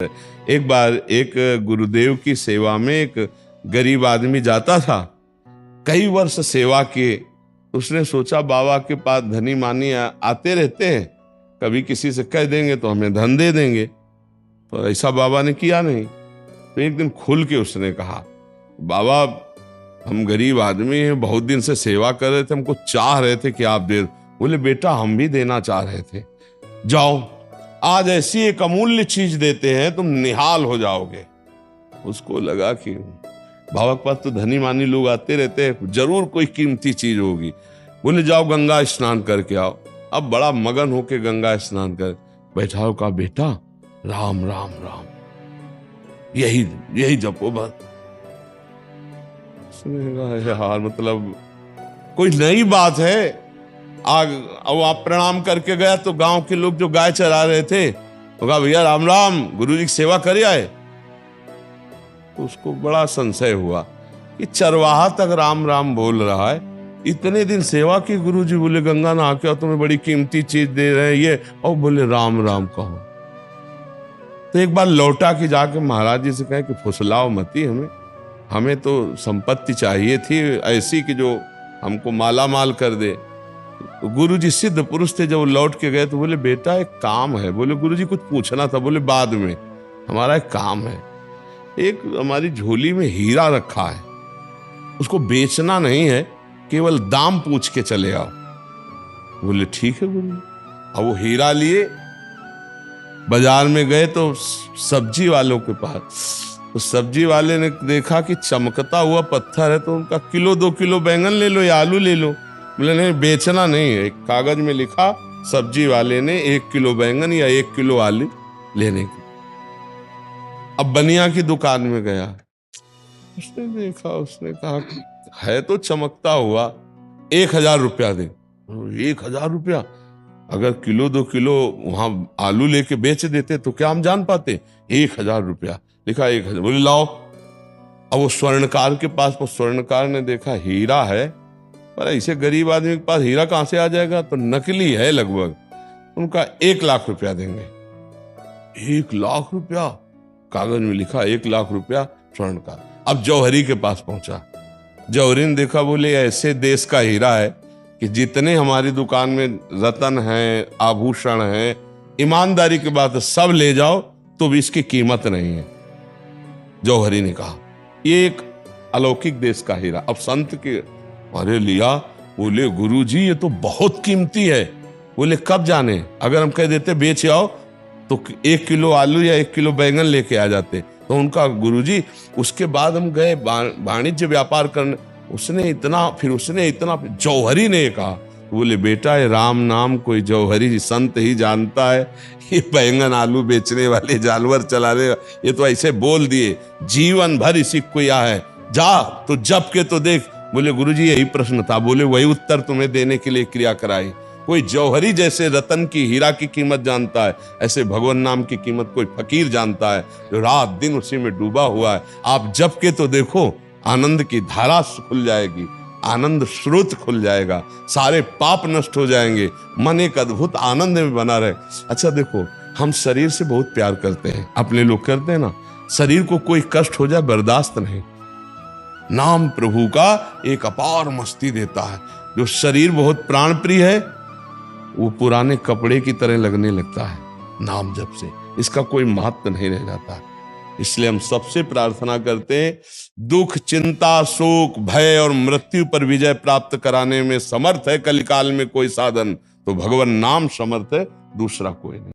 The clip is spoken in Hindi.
एक बार एक गुरुदेव की सेवा में एक गरीब आदमी जाता था, कई वर्ष सेवा किए। उसने सोचा बाबा के पास धनी मानी आते रहते हैं, कभी किसी से कह देंगे तो हमें धन दे देंगे। तो ऐसा बाबा ने किया नहीं। तो एक दिन खुल के उसने कहा, बाबा हम गरीब आदमी हैं, बहुत दिन से सेवा कर रहे थे, हमको चाह रहे थे कि आप दे। बोले बेटा हम भी देना चाह रहे थे, जाओ आज ऐसी एक अमूल्य चीज देते हैं तुम निहाल हो जाओगे। उसको लगा कि बाबा के पास तो धनी मानी लोग आते रहते हैं, जरूर कोई कीमती चीज होगी। बोले जाओ गंगा स्नान करके आओ। अब बड़ा मगन होके गंगा स्नान कर बैठा हो, कहा बेटा राम राम राम यही यही जपो बस। उसने कहा यार मतलब कोई नई बात है। अब आप प्रणाम करके गया तो गांव के लोग जो गाय चरा रहे थे तो कहा भैया राम राम, गुरुजी की सेवा करे आए। तो उसको बड़ा संशय हुआ कि चरवाहा तक राम राम बोल रहा है, इतने दिन सेवा की गुरुजी। बोले गंगा नहा के तुम्हें बड़ी कीमती चीज दे रहे हैं ये, और बोले राम राम कहो। तो एक बार लौटा कि जाके महाराज जी से कहे कि फुसलाओ मती, हमें तो संपत्ति चाहिए थी ऐसी कि जो हमको माला माल कर दे। तो गुरुजी सिद्ध पुरुष थे, जब लौट के गए तो बोले बेटा एक काम है। बोले गुरुजी कुछ पूछना था। बोले बाद में, हमारा एक काम है, एक हमारी झोली में हीरा रखा है, उसको बेचना नहीं है, केवल दाम पूछ के चले आओ। बोले ठीक है गुरुजी। अब वो हीरा लिए बाजार में गए तो सब्जी वालों के पास, तो सब्जी वाले ने देखा कि चमकता हुआ पत्थर है, तो उनका किलो 2 किलो बैंगन ले लो या आलू ले लो। बोले नहीं बेचना नहीं है। एक कागज में लिखा सब्जी वाले ने 1 किलो बैंगन या 1 किलो आलू लेने की। अब बनिया की दुकान में गया, उसने देखा, उसने कहा है तो चमकता हुआ, 1000 रुपया दे। 1000 रुपया? अगर किलो 2 किलो वहां आलू लेके बेच देते तो क्या हम जान पाते। 1000 रुपया लिखा, 1000। बोले लाओ। अब वो स्वर्णकार के पास, वो स्वर्णकार ने देखा हीरा है, पर ऐसे गरीब आदमी के पास हीरा कहां से आ जाएगा, तो नकली है लगभग। उनका 1 लाख रुपया देंगे। 1 लाख रुपया कागज में लिखा, 1 लाख रुपया स्वर्णकार। अब जौहरी के पास पहुंचा, जौहरी ने देखा, बोले ऐसे देश का हीरा है कि जितने हमारी दुकान में रतन है, आभूषण है, ईमानदारी की बात है, सब ले जाओ तो भी इसकी कीमत नहीं है। जौहरी ने कहा ये एक अलौकिक देश का हीरा। अब संत के अरे लिया। बोले गुरुजी ये तो बहुत कीमती है। बोले कब जाने, अगर हम कह देते बेच आओ तो 1 किलो आलू या 1 किलो बैंगन लेके आ जाते। तो उनका गुरुजी, उसके बाद हम गए वाणिज्य व्यापार करने, उसने इतना जौहरी ने कहा। बोले बेटा ये राम नाम कोई जौहरी संत ही जानता है, ये बैंगन आलू बेचने वाले जानवर चलाने ये तो ऐसे बोल दिए, जीवन भर इसी को या है, जा तो जप के तो देख। बोले गुरुजी यही प्रश्न था। बोले वही उत्तर तुम्हें देने के लिए क्रिया कराई। कोई जौहरी जैसे रतन की, हीरा की कीमत जानता है, ऐसे भगवान नाम की कीमत कोई फकीर जानता है जो रात दिन उसी में डूबा हुआ है। आप जप के तो देखो, आनंद की धारा खुल जाएगी, आनंद स्रोत खुल जाएगा, सारे पाप नष्ट हो जाएंगे, मन एक अद्भुत आनंद में बना रहे। अच्छा देखो, हम शरीर से बहुत प्यार करते हैं, अपने लोग करते हैं ना, शरीर को कोई कष्ट हो जाए बर्दाश्त नहीं। नाम प्रभु का एक अपार मस्ती देता है। जो शरीर बहुत प्राण प्रिय है वो पुराने कपड़े की तरह लगने लगता है नाम जप से, इसका कोई महत्व नहीं रह जाता। इसलिए हम सबसे प्रार्थना करते हैं, दुख चिंता शोक भय और मृत्यु पर विजय प्राप्त कराने में समर्थ है कलिकाल में कोई साधन, तो भगवान नाम समर्थ है, दूसरा कोई नहीं।